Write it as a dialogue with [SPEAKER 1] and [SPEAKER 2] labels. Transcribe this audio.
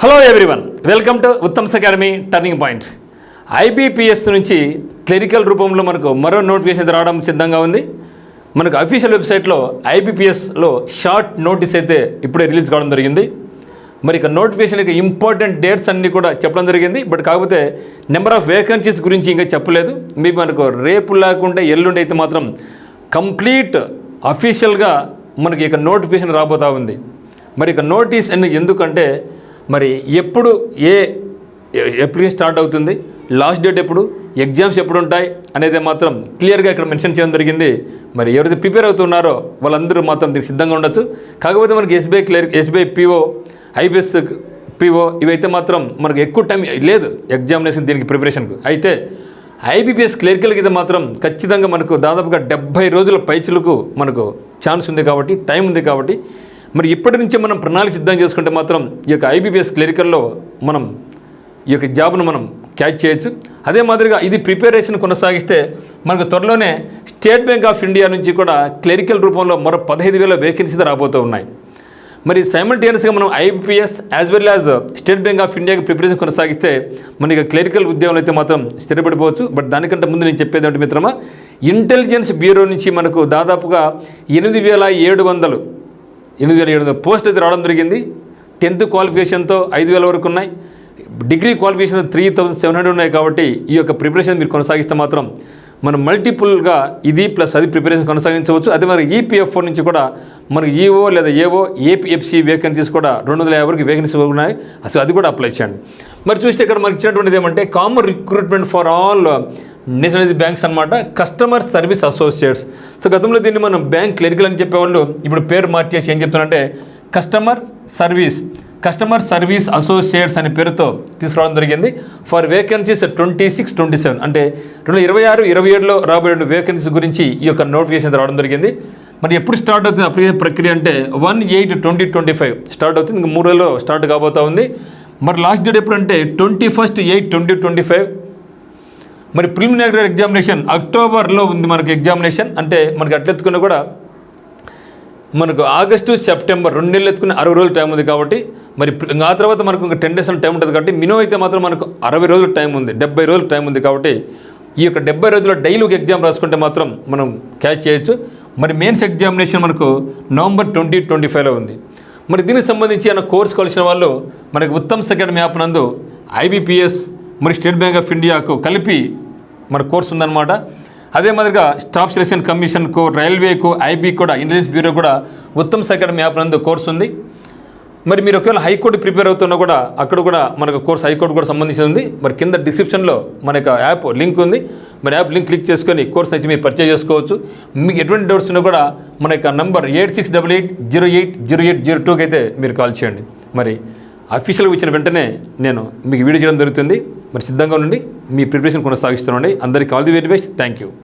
[SPEAKER 1] Hello everyone, welcome to Uttam's academy turning point. IBPS నుంచి clerical రూపంలో మనకు మరో నోటిఫికేషన్ రావడం సిద్ధంగా ఉంది. మనకు అఫీషియల్ వెబ్సైట్లో ఐబీపీఎస్లో షార్ట్ నోటీస్ అయితే ఇప్పుడే రిలీజ్ కావడం జరిగింది. మరి ఇక నోటిఫికేషన్కి ఇంపార్టెంట్ డేట్స్ అన్నీ కూడా చెప్పడం జరిగింది. బట్ కాకపోతే నెంబర్ ఆఫ్ వేకెన్సీస్ గురించి ఇంకా చెప్పలేదు. మీకు మనకు రేపు లేకుంటే ఎల్లుండి అయితే మాత్రం కంప్లీట్ అఫీషియల్గా మనకి ఇక నోటిఫికేషన్ రాబోతూ ఉంది. మరి ఇక నోటీస్ ఎందుకంటే మరి ఎప్పుడు ఎప్పుడు స్టార్ట్ అవుతుంది, లాస్ట్ డేట్ ఎప్పుడు, ఎగ్జామ్స్ ఎప్పుడు ఉంటాయి అనేది మాత్రం క్లియర్గా ఇక్కడ మెన్షన్ చేయడం జరిగింది. మరి ఎవరైతే ప్రిపేర్ అవుతున్నారో వాళ్ళందరూ మాత్రం దీనికి సిద్ధంగా ఉండొచ్చు. కాకపోతే మనకి ఎస్బీఐ పీఓ, ఐబీఎస్ పీఓ ఇవైతే మాత్రం మనకు ఎక్కువ టైం లేదు ఎగ్జామినేషన్ దీనికి ప్రిపరేషన్కు. అయితే ఐబీపీఎస్ క్లరికల్కి అయితే మాత్రం ఖచ్చితంగా మనకు దాదాపుగా 70 రోజుల పైచులకు మనకు ఛాన్స్ ఉంది కాబట్టి, టైం ఉంది కాబట్టి మరి ఇప్పటి నుంచే మనం ప్రణాళిక సిద్ధం చేసుకుంటే మాత్రం ఈ యొక్క ఐబీపీఎస్ క్లరికల్లో మనం ఈ యొక్క జాబ్ను మనం క్యాచ్ చేయొచ్చు. అదే మాదిరిగా ఇది ప్రిపరేషన్ కొనసాగిస్తే మనకు త్వరలోనే స్టేట్ బ్యాంక్ ఆఫ్ ఇండియా నుంచి కూడా క్లరికల్ రూపంలో మరో 15,000 వేకెన్సీస్ రాబోతూ ఉన్నాయి. మరి సైమల్టేనియస్గా మనం IBPS as well as state bank of ఇండియాకి ప్రిపరేషన్ కొనసాగిస్తే మనకి క్లరికల్ ఉద్యోగాలు అయితే మాత్రం స్థిరపడిపోవచ్చు. బట్ దానికంటే ముందు నేను చెప్పేది ఏంటి మిత్రమా, ఇంటెలిజెన్స్ బ్యూరో నుంచి మనకు దాదాపుగా 8,700 పోస్ట్ అయితే రావడం జరిగింది. 10th క్వాలిఫికేషన్తో 5,000 వరకు ఉన్నాయి. డిగ్రీ క్వాలిఫికేషన్ 3,700 ఉన్నాయి. కాబట్టి ఈ యొక్క ప్రిపరేషన్ మీరు కొనసాగిస్తే మాత్రం మనం మల్టిపుల్గా ఇది ప్లస్ అది ప్రిపరేషన్ కొనసాగించవచ్చు. అదే మరి ఈపీఎఫ్ఓ నుంచి కూడా మనకి ఈఓ లేదా ఏఓ ఏపీఎఫ్సి వేకెన్సీస్ కూడా 250 వరకు వేకెన్సీస్ ఉన్నాయి. అసలు అది కూడా అప్లై చేయండి. మరి చూస్తే ఇక్కడ మనకి ఇచ్చినటువంటిది ఏమంటే common recruitment for all nationalised banks అనమాట, కస్టమర్ సర్వీస్ అసోసియేట్స్. సో గతంలో దీన్ని మనం బ్యాంక్ క్లరికల్ అని చెప్పేవాళ్ళు, ఇప్పుడు పేరు మార్చేసి ఏం చెప్తున్నారంటే కస్టమర్ సర్వీస్ అసోసియేట్స్ అనే పేరుతో తీసుకురావడం జరిగింది. ఫర్ వేకెన్సీస్ 26-27 అంటే 2026-27లో రాబోయే వేకెన్సీస్ గురించి ఈ యొక్క నోటిఫికేషన్ రావడం జరిగింది. మరి ఎప్పుడు స్టార్ట్ అవుతుంది అప్లికేషన్ ప్రక్రియ అంటే 1/8/2025 స్టార్ట్ అవుతుంది. ఇంకా 3 రోజుల్లో స్టార్ట్ కాబోతూ ఉంది. మరి లాస్ట్ డేట్ ఎప్పుడు అంటే 21/8/2025. మరి ప్రిలిమినరీ ఎగ్జామినేషన్ అక్టోబర్లో ఉంది మనకి ఎగ్జామినేషన్. అంటే మనకి అట్లెత్తుకున్నా కూడా మనకు ఆగస్టు సెప్టెంబర్ 2 నెలలు ఎత్తుకుని 60 రోజులు టైం ఉంది. కాబట్టి మరి ఆ తర్వాత మనకు ఇంకా 10 days టైం ఉంటుంది. కాబట్టి మినిమం అయితే మాత్రం మనకు 60 రోజులు టైం ఉంది, 70 రోజులు టైం ఉంది. కాబట్టి ఈ యొక్క 70 రోజుల్లో డైలీ ఒక ఎగ్జామ్ రాసుకుంటే మాత్రం మనం క్యాచ్ చేయొచ్చు. మరి మెయిన్స్ ఎగ్జామినేషన్ మనకు నవంబర్ 2025లో ఉంది. మరి దీనికి సంబంధించి ఏమైనా కోర్స్ కలిసిన వాళ్ళు మనకి ఉత్తమ్స్ అకాడమీ యాప్ నందు ఐబీపీఎస్ మరి స్టేట్ బ్యాంక్ ఆఫ్ ఇండియాకు కలిపి మన కోర్స్ ఉందన్నమాట. అదే మాదిరిగా స్టాఫ్ సెలక్షన్ కమిషన్కు, రైల్వేకు, ఐబీ కూడా, ఇంటెలిజెన్స్ బ్యూరో కూడా ఉత్తమ్స్ అకాడమీ యాప్ నందు కోర్స్ ఉంది. మరి మీరు ఒకవేళ హైకోర్టు ప్రిపేర్ అవుతున్నా కూడా అక్కడ కూడా మనకు కోర్స్ హైకోర్టు కూడా సంబంధించి ఉంది. మరి కింద డిస్క్రిప్షన్లో మన యొక్క యాప్ లింక్ ఉంది. మరి యాప్ లింక్ క్లిక్ చేసుకొని కోర్స్ అయితే మీరు పర్చేజ్ చేసుకోవచ్చు. మీకు ఎటువంటి డౌట్స్ ఉన్నా కూడా మన యొక్క నంబర్ 8688080802కి అయితే మీరు కాల్ చేయండి. మరి అఫీషియల్గా ఇచ్చిన వెంటనే నేను మీకు వీడియో చేయడం జరుగుతుంది. మరి సిద్ధంగా ఉండి మీ ప్రిపరేషన్ కొనసాగిస్తున్నాండి. అందరికీ all the very best. Thank you.